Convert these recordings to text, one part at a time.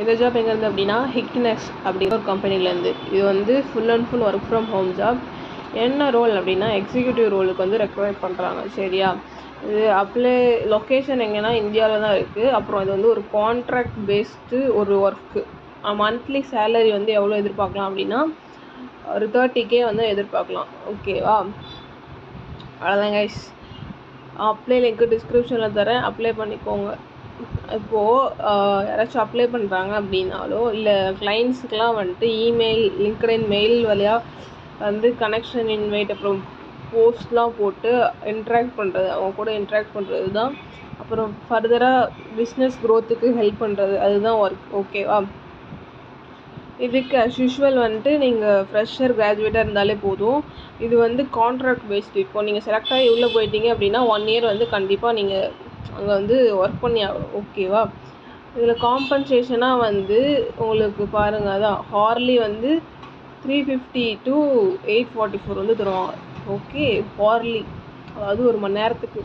இந்த ஜாப் எங்கேருந்து அப்படின்னா ஹிக்னஸ் அப்படிங்கிற ஒரு கம்பெனிலேருந்து. இது வந்து full and full work from home job. என்ன ரோல் அப்படின்னா எக்ஸிக்யூட்டிவ் ரோலுக்கு வந்து ரெக்வயர் பண்ணுறாங்க. சரியா, இது லொக்கேஷன் எங்கன்னா இந்தியாவில் தான் இருக்குது. அப்புறம் இது வந்து ஒரு கான்ட்ராக்ட் பேஸ்டு ஒரு ஒர்க்கு. மந்த்லி சேலரி வந்து எவ்வளோ எதிர்பார்க்கலாம் அப்படின்னா ஒரு 30K வந்து எதிர்பார்க்கலாம். ஓகேவா, அவ்வளோதான் கைஸ். அப்ளை லிங்க்கு டிஸ்கிரிப்ஷனில் தரேன், அப்ளை பண்ணிக்கோங்க. இப்போது யாராச்சும் அப்ளை பண்ணுறாங்க அப்படின்னாலோ இல்லை கிளைண்ட்ஸுக்கெலாம் வந்துட்டு இமெயில் லிங்க்டின் மெயில் வழியாக வந்து கனெக்ஷன் இன்வைட் அப்புறம் போஸ்ட்லாம் போட்டு இன்ட்ராக்ட் பண்ணுறது, அவங்க கூட இன்ட்ராக்ட் பண்ணுறது தான். அப்புறம் ஃபர்தராக பிஸ்னஸ் க்ரோத்துக்கு ஹெல்ப் பண்ணுறது, அதுதான் ஒர்க். ஓகேவா, இதுக்கு அஸ் யூஷுவல் வந்துட்டு நீங்கள் ஃப்ரெஷர் கிராஜுவேட்டாக இருந்தாலே போதும். இது வந்து கான்ட்ராக்ட் பேஸ்டு. இப்போ நீங்கள் செலக்ட் ஆகி உள்ளே போயிட்டீங்க அப்படின்னா 1 year வந்து கண்டிப்பாக நீங்கள் அங்கே வந்து ஒர்க் பண்ணி ஆகணும். ஓகேவா, இதில் காம்பன்சேஷனாக வந்து உங்களுக்கு பாருங்கள், அதான் ஹார்லி வந்து 350 to 844 வந்து தருவாங்க. ஓகே, ஹார்லி, அதாவது ஒரு மணி நேரத்துக்கு.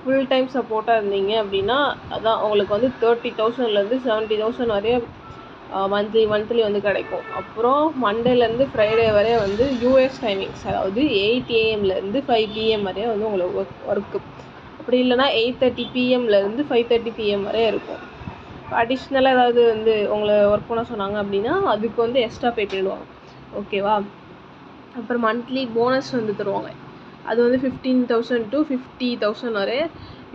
ஃபுல் டைம் சப்போர்ட்டாக இருந்தீங்க அப்படின்னா அதான் உங்களுக்கு வந்து 30,000லேருந்து 70,000 வரைய மந்த்லி வந்து கிடைக்கும். அப்புறம் மண்டேலேருந்து ஃப்ரைடே வரை வந்து யூஎஸ் டைமிங்ஸ், அதாவது 8 AM - 5 PM வரைய வந்து உங்களுக்கு ஒர்க்கு. அப்படி இல்லைனா 8:30 PM 5:30 PM வரை இருக்கும். அடிஷ்னலாக ஏதாவது வந்து உங்களை ஒர்க் பண்ண சொன்னாங்க அப்படின்னா அதுக்கு வந்து எக்ஸ்ட்ரா பே பண்ணிடுவாங்க. ஓகேவா, அப்புறம் மந்த்லி போனஸ் வந்து தருவாங்க. அது வந்து 15,000 to 50,000 வரை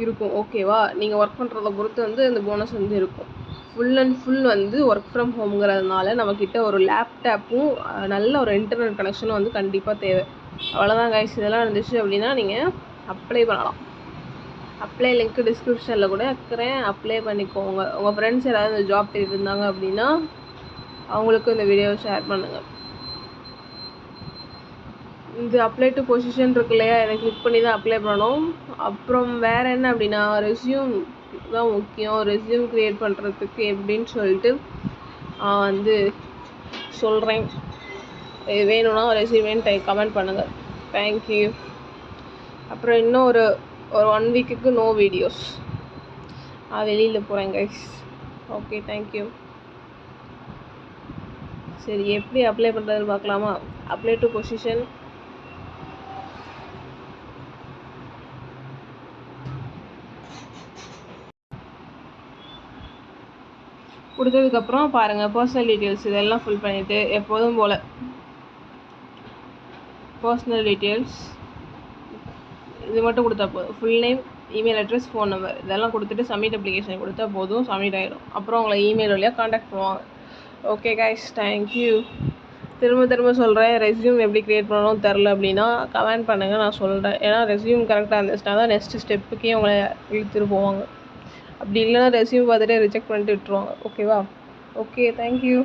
இருக்கும். ஓகேவா, நீங்கள் ஒர்க் பண்ணுறத பொறுத்து வந்து அந்த போனஸ் வந்து இருக்கும். ஃபுல் அண்ட் ஃபுல் வந்து ஒர்க் ஃப்ரம் ஹோம்ங்கிறதுனால நம்மக்கிட்ட ஒரு லேப்டாப்பும் நல்ல ஒரு இன்டர்நெட் கனெக்ஷனும் வந்து கண்டிப்பாக தேவை. அவ்வளோதான் கைஸ். இதெல்லாம் இருந்துச்சு அப்படின்னா நீங்கள் அப்ளை பண்ணலாம். அப்ளை லிங்க்கு டிஸ்கிரிப்ஷனில் கூட இருக்கிறேன், அப்ளை பண்ணிக்கோங்க. உங்கள் ஃப்ரெண்ட்ஸ் யாராவது இந்த ஜாப் தேடிட்டு இருந்தாங்க அப்படின்னா அவங்களுக்கும் இந்த வீடியோவை ஷேர் பண்ணுங்கள். இந்த அப்ளை டு பொசிஷன் இருக்கு இல்லையா, இதை கிளிக் பண்ணி தான் அப்ளை பண்ணணும். அப்புறம் வேறு என்ன அப்படின்னா ரெஸ்யூம் தான் முக்கியம். ரெஸ்யூம் க்ரியேட் பண்ணுறதுக்கு எப்படின்னு சொல்லிட்டு வந்து சொல்கிறேன். இது வேணும்னா ரெஸ்யூமேன்னு கமெண்ட் பண்ணுங்கள். தேங்க்யூ. அப்புறம் இன்னும் ஒரு 1 வீக்குக்கு நோ வீடியோஸ். வெளியில் போகிறேன் கைஸ். Okay, thank you. சரி, எப்படி அப்ளை பண்ணுறதுன்னு பார்க்கலாமா? அப்ளை டு பொசிஷன், கொடுத்ததுக்கப்புறம் பாருங்கள் பர்சனல் டீட்டெயில்ஸ் இதெல்லாம் ஃபில் பண்ணிவிட்டு எப்போதும் போல் பர்சனல் டீட்டெயில்ஸ் இது மட்டும் கொடுத்தா போதும். Full name, email address, phone number இதெல்லாம் கொடுத்துட்டு சப்மிட் அப்ளிகேஷன் கொடுத்தா போதும், சப்மிட் ஆகிடும். அப்புறம் உங்களை இமெயில் வழியாக காண்டாக்ட் பண்ணுவாங்க. Okay guys, thank you. திரும்ப சொல்கிறேன், ரெஸ்யூம் எப்படி க்ரியேட் பண்ணணும்னு தெரில அப்படின்னா கமெண்ட் பண்ணுங்கள், நான் சொல்கிறேன். ஏன்னா ரெஸ்யூம் கரெக்டாக இருந்துச்சுன்னா தான் நெக்ஸ்ட் ஸ்டெப்புக்கே உங்களை இழுத்துட்டு போவாங்க. அப்படி இல்லைன்னா ரெஸ்யூம் பார்த்துட்டு ரிஜெக்ட் பண்ணிட்டு விட்டுருவாங்க. ஓகேவா, ஓகே, தேங்க்யூ.